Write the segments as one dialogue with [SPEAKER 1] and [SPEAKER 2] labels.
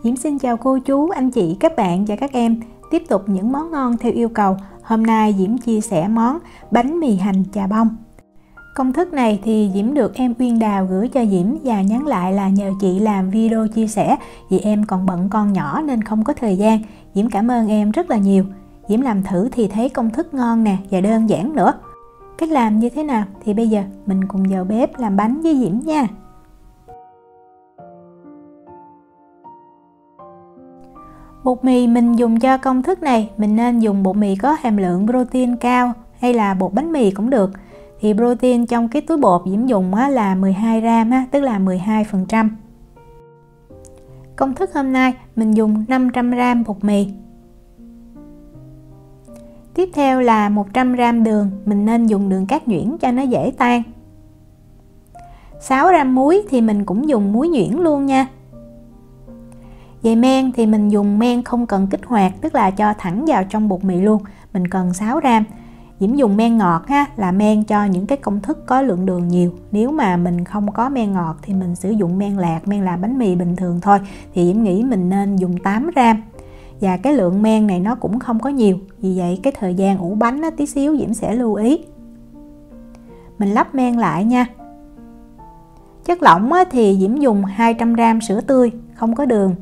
[SPEAKER 1] Diễm xin chào cô chú, anh chị, các bạn và các em. Tiếp tục những món ngon theo yêu cầu. Hôm nay Diễm chia sẻ món bánh mì hành chà bông. Công thức này thì Diễm được em Uyên Đào gửi cho Diễm và nhắn lại là nhờ chị làm video chia sẻ vì em còn bận con nhỏ nên không có thời gian. Diễm cảm ơn em rất là nhiều. Diễm làm thử thì thấy công thức ngon nè và đơn giản nữa. Cách làm như thế nào thì bây giờ mình cùng vào bếp làm bánh với Diễm nha. Bột mì mình dùng cho công thức này mình nên dùng bột mì có hàm lượng protein cao hay là bột bánh mì cũng được. Thì protein trong cái túi bột Diễm dùng là 12 gram, tức là 12%. Công thức hôm nay mình dùng 500 gram bột mì. Tiếp theo là 100 gram đường, mình nên dùng đường cát nhuyễn cho nó dễ tan. 6 gram muối thì mình cũng dùng muối nhuyễn luôn nha. Về men thì mình dùng men không cần kích hoạt, tức là cho thẳng vào trong bột mì luôn, mình cần 6 gram. Diễm dùng men ngọt là men cho những cái công thức có lượng đường nhiều. Nếu mà mình không có men ngọt thì mình sử dụng men lạc, men làm bánh mì bình thường thôi. Thì Diễm nghĩ mình nên dùng 8 gram. Và cái lượng men này nó cũng không có nhiều, vì vậy cái thời gian ủ bánh tí xíu Diễm sẽ lưu ý. Mình lắp men lại nha. Chất lỏng thì Diễm dùng 200 gram sữa tươi, không có đường.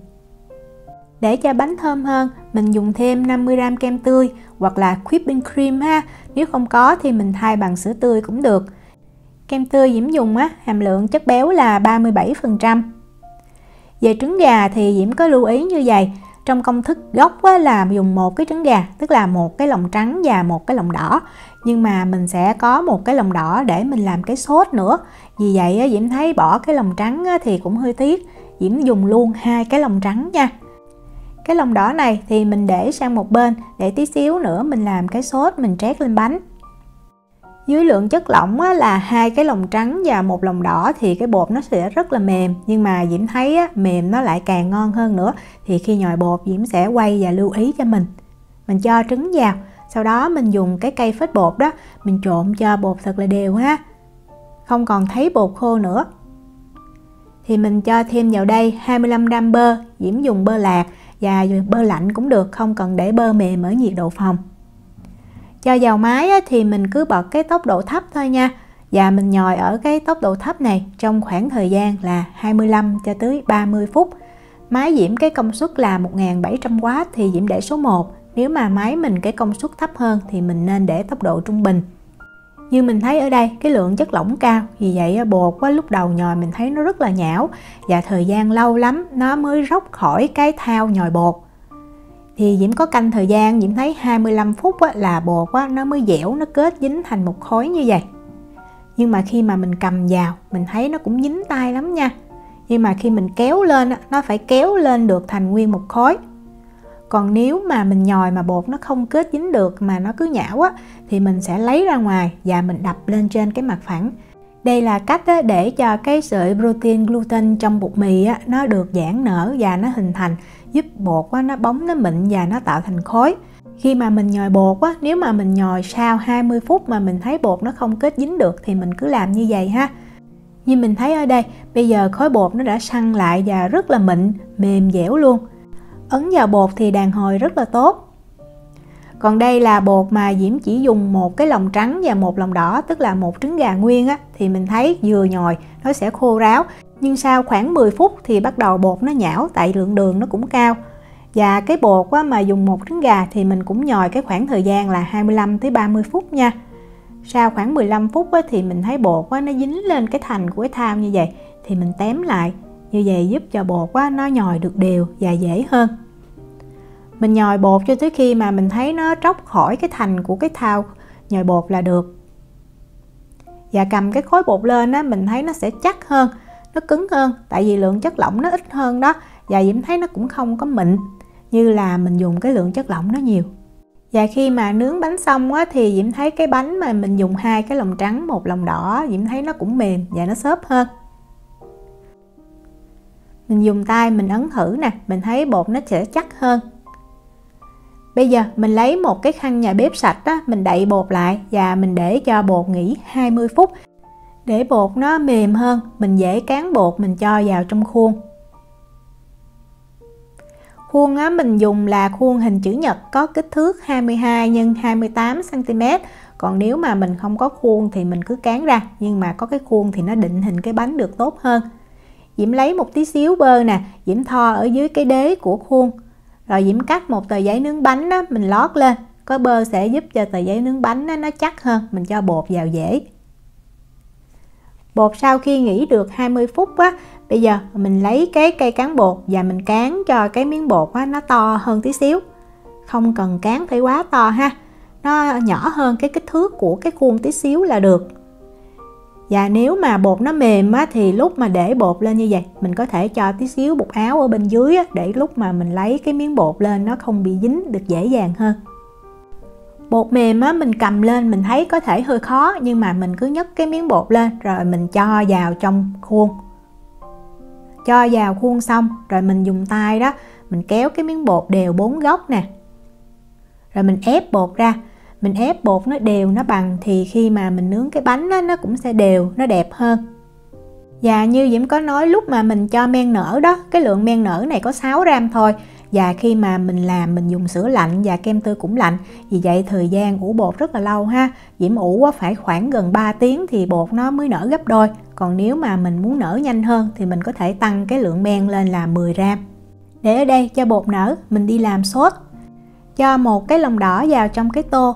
[SPEAKER 1] Để cho bánh thơm hơn, mình dùng thêm 50 gram kem tươi hoặc là whipping cream ha. Nếu không có thì mình thay bằng sữa tươi cũng được. Kem tươi Diễm dùng hàm lượng chất béo là 37%. Về trứng gà thì Diễm có lưu ý như vậy. Trong công thức gốc là dùng một cái trứng gà, tức là một cái lòng trắng và một cái lòng đỏ. Nhưng mà mình sẽ có một cái lòng đỏ để mình làm cái sốt nữa. Vì vậy Diễm thấy bỏ cái lòng trắng thì cũng hơi tiếc. Diễm dùng luôn 2 cái lòng trắng nha. Cái lòng đỏ này thì mình để sang một bên, để tí xíu nữa mình làm cái sốt mình trét lên bánh. Dưới lượng chất lỏng là 2 cái lòng trắng và 1 lòng đỏ thì cái bột nó sẽ rất là mềm. Nhưng mà Diễm thấy mềm nó lại càng ngon hơn nữa. Thì khi nhồi bột Diễm sẽ quay và lưu ý cho mình. Mình cho trứng vào, sau đó mình dùng cái cây phết bột đó, mình trộn cho bột thật là đều ha. Không còn thấy bột khô nữa. Thì mình cho thêm vào đây 25 gram bơ, Diễm dùng bơ lạc. Và bơ lạnh cũng được, không cần để bơ mềm ở nhiệt độ phòng. Cho vào máy thì mình cứ bật cái tốc độ thấp thôi nha. Và mình nhồi ở cái tốc độ thấp này trong khoảng thời gian là 25 cho tới 30 phút. Máy Diễm cái công suất là 1700W thì Diễm để số 1. Nếu mà máy mình cái công suất thấp hơn thì mình nên để tốc độ trung bình. Như mình thấy ở đây cái lượng chất lỏng cao, vì vậy bột lúc đầu nhồi mình thấy nó rất là nhão và thời gian lâu lắm nó mới róc khỏi cái thao nhồi bột. Thì Diễm có canh thời gian, Diễm thấy 25 phút là bột nó mới dẻo, nó kết dính thành một khối như vậy. Nhưng mà khi mà mình cầm vào mình thấy nó cũng dính tay lắm nha. Nhưng mà khi mình kéo lên nó phải kéo lên được thành nguyên một khối. Còn nếu mà mình nhồi mà bột nó không kết dính được mà nó cứ nhão thì mình sẽ lấy ra ngoài và mình đập lên trên cái mặt phẳng. Đây là cách để cho cái sợi protein gluten trong bột mì nó được giãn nở và nó hình thành, giúp bột nó bóng, nó mịn và nó tạo thành khối. Khi mà mình nhồi bột nếu mà mình nhồi sau 20 phút mà mình thấy bột nó không kết dính được thì mình cứ làm như vậy ha. Như mình thấy ở đây, bây giờ khối bột nó đã săn lại và rất là mịn, mềm dẻo luôn. Ấn vào bột thì đàn hồi rất là tốt. Còn đây là bột mà Diễm chỉ dùng một cái lòng trắng và một lòng đỏ, tức là một trứng gà nguyên thì mình thấy vừa nhồi nó sẽ khô ráo. Nhưng sau khoảng 10 phút thì bắt đầu bột nó nhão, tại lượng đường nó cũng cao. Và cái bột mà dùng một trứng gà thì mình cũng nhồi cái khoảng thời gian là 25 tới 30 phút nha. Sau khoảng 15 phút thì mình thấy bột nó dính lên cái thành của cái thao như vậy thì mình tém lại. Như vậy giúp cho bột nó nhồi được đều và dễ hơn. Mình nhồi bột cho tới khi mà mình thấy nó tróc khỏi cái thành của cái thao nhồi bột là được. Và cầm cái khối bột lên mình thấy nó sẽ chắc hơn, nó cứng hơn, tại vì lượng chất lỏng nó ít hơn đó. Và Diễm thấy nó cũng không có mịn như là mình dùng cái lượng chất lỏng nó nhiều. Và khi mà nướng bánh xong thì Diễm thấy cái bánh mà mình dùng 2 cái lòng trắng, 1 lòng đỏ, Diễm thấy nó cũng mềm và nó xốp hơn. Mình dùng tay mình ấn thử nè, mình thấy bột nó sẽ chắc hơn. Bây giờ mình lấy một cái khăn nhà bếp sạch mình đậy bột lại và mình để cho bột nghỉ 20 phút. Để bột nó mềm hơn, mình dễ cán bột mình cho vào trong khuôn. Khuôn á, mình dùng là khuôn hình chữ nhật có kích thước 22 x 28 cm. Còn nếu mà mình không có khuôn thì mình cứ cán ra, nhưng mà có cái khuôn thì nó định hình cái bánh được tốt hơn. Diễm lấy một tí xíu bơ nè, Diễm thoa ở dưới cái đế của khuôn. Rồi Diễm cắt một tờ giấy nướng bánh á, mình lót lên. Có bơ sẽ giúp cho tờ giấy nướng bánh á, nó chắc hơn, mình cho bột vào dễ. Bột sau khi nghỉ được 20 phút á, bây giờ mình lấy cái cây cán bột và mình cán cho cái miếng bột á, nó to hơn tí xíu. Không cần cán phải quá to ha, nó nhỏ hơn cái kích thước của cái khuôn tí xíu là được. Và nếu mà bột nó mềm á, thì lúc mà để bột lên như vậy, mình có thể cho tí xíu bột áo ở bên dưới á, để lúc mà mình lấy cái miếng bột lên nó không bị dính được dễ dàng hơn. Bột mềm á, mình cầm lên mình thấy có thể hơi khó, nhưng mà mình cứ nhấc cái miếng bột lên rồi mình cho vào trong khuôn. Cho vào khuôn xong rồi mình dùng tay đó, mình kéo cái miếng bột đều 4 góc nè. Rồi mình ép bột ra, mình ép bột nó đều, nó bằng, thì khi mà mình nướng cái bánh đó, nó cũng sẽ đều, nó đẹp hơn. Và như Diễm có nói lúc mà mình cho men nở đó, cái lượng men nở này có 6 gram thôi. Và khi mà mình làm mình dùng sữa lạnh và kem tươi cũng lạnh, vì vậy thời gian ủ bột rất là lâu ha. Diễm ủ phải khoảng gần 3 tiếng thì bột nó mới nở gấp đôi. Còn nếu mà mình muốn nở nhanh hơn thì mình có thể tăng cái lượng men lên là 10 gram. Để ở đây cho bột nở, mình đi làm sốt. Cho một cái lòng đỏ vào trong cái tô.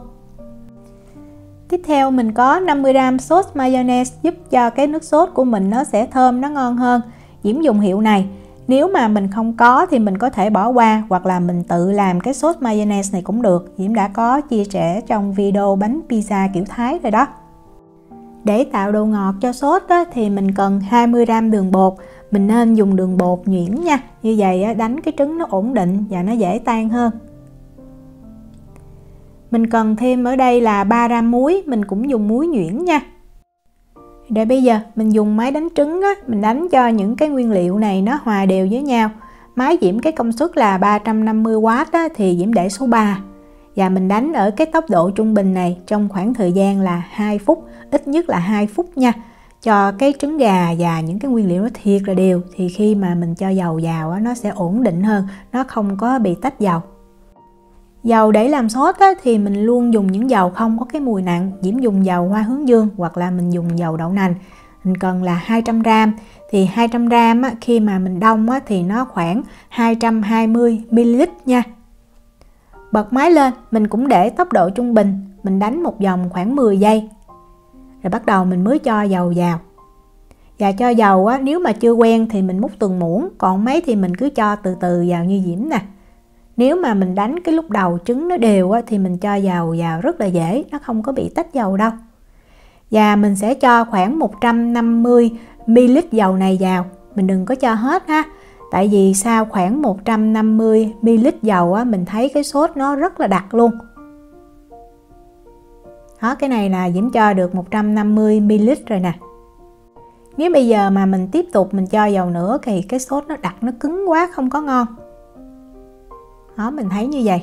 [SPEAKER 1] Tiếp theo mình có 50g sốt mayonnaise giúp cho cái nước sốt của mình nó sẽ thơm, nó ngon hơn. Diễm dùng hiệu này. Nếu mà mình không có thì mình có thể bỏ qua, hoặc là mình tự làm cái sốt mayonnaise này cũng được. Diễm đã có chia sẻ trong video bánh pizza kiểu Thái rồi đó. Để tạo độ ngọt cho sốt á, thì mình cần 20g đường bột. Mình nên dùng đường bột nhuyễn nha. Như vậy á, đánh cái trứng nó ổn định và nó dễ tan hơn. Mình cần thêm ở đây là 3g muối, mình cũng dùng muối nhuyễn nha. Để bây giờ mình dùng máy đánh trứng á, mình đánh cho những cái nguyên liệu này nó hòa đều với nhau. Máy Diễm cái công suất là 350W á, thì Diễm để số 3. Và mình đánh ở cái tốc độ trung bình này trong khoảng thời gian là 2 phút, ít nhất là 2 phút nha. Cho cái trứng gà và những cái nguyên liệu nó thiệt là đều, thì khi mà mình cho dầu vào á, nó sẽ ổn định hơn, nó không có bị tách dầu. Dầu để làm sốt á, thì mình luôn dùng những dầu không có cái mùi nặng. Diễm dùng dầu hoa hướng dương hoặc là mình dùng dầu đậu nành. Mình cần là 200g. Thì 200g á, khi mà mình đông á, thì nó khoảng 220ml nha. Bật máy lên, mình cũng để tốc độ trung bình. Mình đánh một vòng khoảng 10 giây. Rồi bắt đầu mình mới cho dầu vào. Và cho dầu á, nếu mà chưa quen thì mình múc từng muỗng. Còn mấy thì mình cứ cho từ từ vào như Diễm nè. Nếu mà mình đánh cái lúc đầu trứng nó đều á, thì mình cho dầu vào rất là dễ, nó không có bị tách dầu đâu. Và mình sẽ cho khoảng 150ml dầu này vào, mình đừng có cho hết ha. Tại vì sau khoảng 150ml dầu á, mình thấy cái sốt nó rất là đặc luôn. Đó, cái này là Diễm cho được 150ml rồi nè. Nếu bây giờ mà mình tiếp tục mình cho dầu nữa thì cái sốt nó đặc, nó cứng quá không có ngon. Đó, mình thấy như vậy.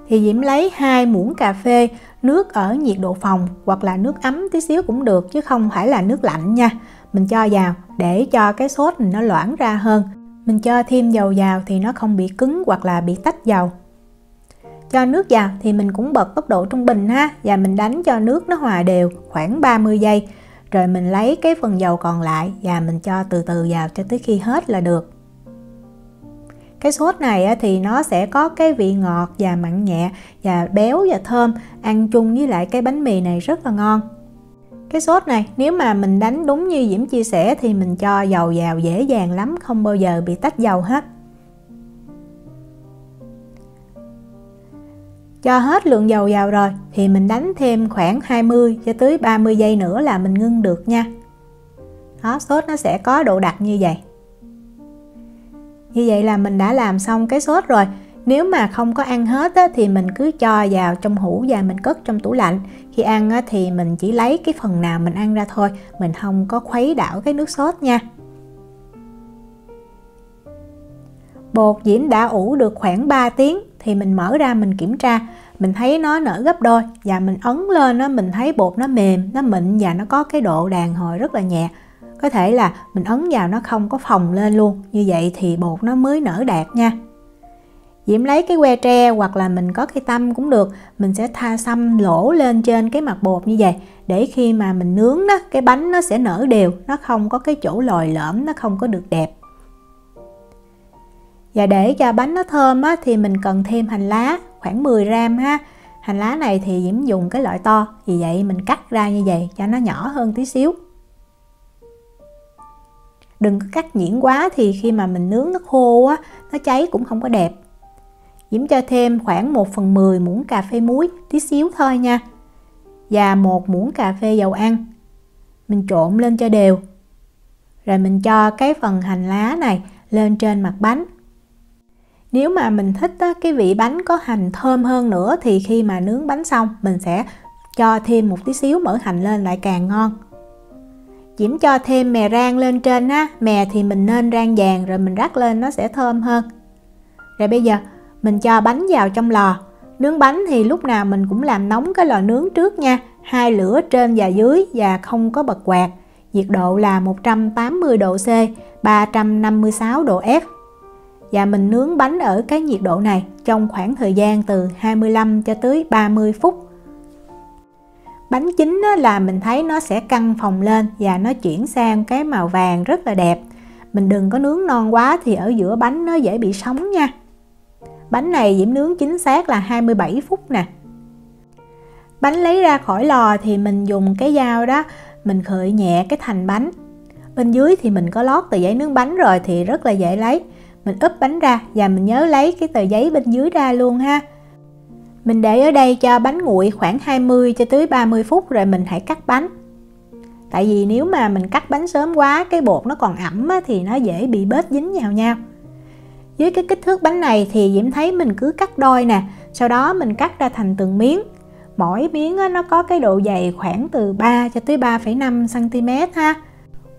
[SPEAKER 1] Thì Diễm lấy 2 muỗng cà phê nước ở nhiệt độ phòng, hoặc là nước ấm tí xíu cũng được, chứ không phải là nước lạnh nha. Mình cho vào để cho cái sốt mình nó loãng ra hơn. Mình cho thêm dầu vào thì nó không bị cứng hoặc là bị tách dầu. Cho nước vào thì mình cũng bật tốc độ trung bình ha. Và mình đánh cho nước nó hòa đều khoảng 30 giây. Rồi mình lấy cái phần dầu còn lại và mình cho từ từ vào cho tới khi hết là được. Cái sốt này thì nó sẽ có cái vị ngọt và mặn nhẹ và béo và thơm, ăn chung với lại cái bánh mì này rất là ngon. Cái sốt này nếu mà mình đánh đúng như Diễm chia sẻ thì mình cho dầu vào dễ dàng lắm, không bao giờ bị tách dầu hết. Cho hết lượng dầu vào rồi thì mình đánh thêm khoảng 20 cho tới 30 giây nữa là mình ngưng được nha. Đó, sốt nó sẽ có độ đặc như vậy. Như vậy là mình đã làm xong cái sốt rồi. Nếu mà không có ăn hết á, thì mình cứ cho vào trong hũ và mình cất trong tủ lạnh. Khi ăn á, thì mình chỉ lấy cái phần nào mình ăn ra thôi, mình không có khuấy đảo cái nước sốt nha. Bột Diễm đã ủ được khoảng 3 tiếng thì mình mở ra mình kiểm tra. Mình thấy nó nở gấp đôi và mình ấn lên đó, mình thấy bột nó mềm, nó mịn và nó có cái độ đàn hồi rất là nhẹ. Có thể là mình ấn vào nó không có phồng lên luôn, như vậy thì bột nó mới nở đạt nha. Diễm lấy cái que tre hoặc là mình có cây tăm cũng được, mình sẽ xăm lỗ lên trên cái mặt bột như vậy, để khi mà mình nướng đó, cái bánh nó sẽ nở đều, nó không có cái chỗ lồi lõm, nó không có được đẹp. Và để cho bánh nó thơm á, thì mình cần thêm hành lá khoảng 10 gram ha. Hành lá này thì Diễm dùng cái loại to, vì vậy mình cắt ra như vậy cho nó nhỏ hơn tí xíu. Đừng có cắt nhuyễn quá thì khi mà mình nướng nó khô á, nó cháy cũng không có đẹp. Diễm cho thêm khoảng 1/10 muỗng cà phê muối, tí xíu thôi nha. Và 1 muỗng cà phê dầu ăn. Mình trộn lên cho đều. Rồi mình cho cái phần hành lá này lên trên mặt bánh. Nếu mà mình thích á, cái vị bánh có hành thơm hơn nữa thì khi mà nướng bánh xong mình sẽ cho thêm một tí xíu mỡ hành lên lại càng ngon. Diễm cho thêm mè rang lên trên á, mè thì mình nên rang vàng rồi mình rắc lên nó sẽ thơm hơn. Rồi bây giờ mình cho bánh vào trong lò. Nướng bánh thì lúc nào mình cũng làm nóng cái lò nướng trước nha, 2 lửa trên và dưới và không có bật quạt. Nhiệt độ là 180 độ C, 356 độ F. Và mình nướng bánh ở cái nhiệt độ này trong khoảng thời gian từ 25 cho tới 30 phút. Bánh chín là mình thấy nó sẽ căng phồng lên và nó chuyển sang cái màu vàng rất là đẹp. Mình đừng có nướng non quá thì ở giữa bánh nó dễ bị sống nha. Bánh này Diễm nướng chính xác là 27 phút nè. Bánh lấy ra khỏi lò thì mình dùng cái dao đó, mình khơi nhẹ cái thành bánh. Bên dưới thì mình có lót tờ giấy nướng bánh rồi thì rất là dễ lấy. Mình úp bánh ra và mình nhớ lấy cái tờ giấy bên dưới ra luôn ha. Mình để ở đây cho bánh nguội khoảng 20 cho tới 30 phút rồi mình hãy cắt bánh. Tại vì nếu mà mình cắt bánh sớm quá, cái bột nó còn ẩm thì nó dễ bị bết dính vào nhau. Với cái kích thước bánh này thì Diễm thấy mình cứ cắt đôi nè, sau đó mình cắt ra thành từng miếng. Mỗi miếng nó có cái độ dày khoảng từ 3 cho tới 3,5 cm ha.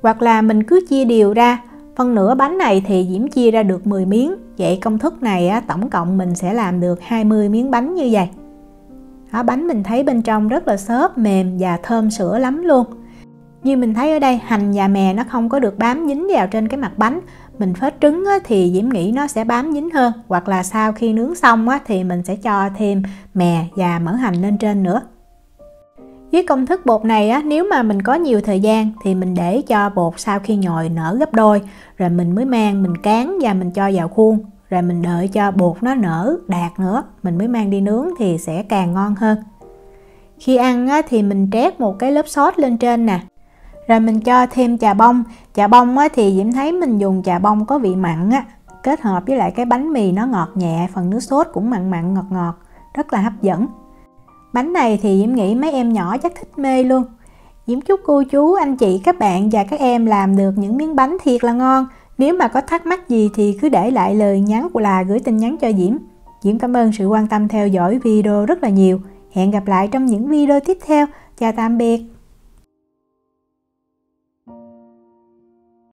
[SPEAKER 1] Hoặc là mình cứ chia đều ra. Phân nửa bánh này thì Diễm chia ra được 10 miếng. Vậy công thức này tổng cộng mình sẽ làm được 20 miếng bánh như vậy. Đó, bánh mình thấy bên trong rất là xốp, mềm và thơm sữa lắm luôn. Như mình thấy ở đây, hành và mè nó không có được bám dính vào trên cái mặt bánh. Mình phết trứng thì Diễm nghĩ nó sẽ bám dính hơn. Hoặc là sau khi nướng xong thì mình sẽ cho thêm mè và mỡ hành lên trên nữa. Với công thức bột này nếu mà mình có nhiều thời gian thì mình để cho bột sau khi nhồi nở gấp đôi, rồi mình mới mang mình cán và mình cho vào khuôn, rồi mình đợi cho bột nó nở đạt nữa mình mới mang đi nướng thì sẽ càng ngon hơn. Khi ăn thì mình trét một cái lớp sốt lên trên nè, rồi mình cho thêm chà bông. Chà bông thì Diễm thấy mình dùng chà bông có vị mặn kết hợp với lại cái bánh mì nó ngọt nhẹ, phần nước sốt cũng mặn mặn ngọt ngọt, rất là hấp dẫn. Bánh này thì Diễm nghĩ mấy em nhỏ chắc thích mê luôn. Diễm chúc cô chú, anh chị, các bạn và các em làm được những miếng bánh thiệt là ngon. Nếu mà có thắc mắc gì thì cứ để lại lời nhắn hoặc là gửi tin nhắn cho Diễm. Diễm cảm ơn sự quan tâm theo dõi video rất là nhiều. Hẹn gặp lại trong những video tiếp theo. Chào tạm biệt.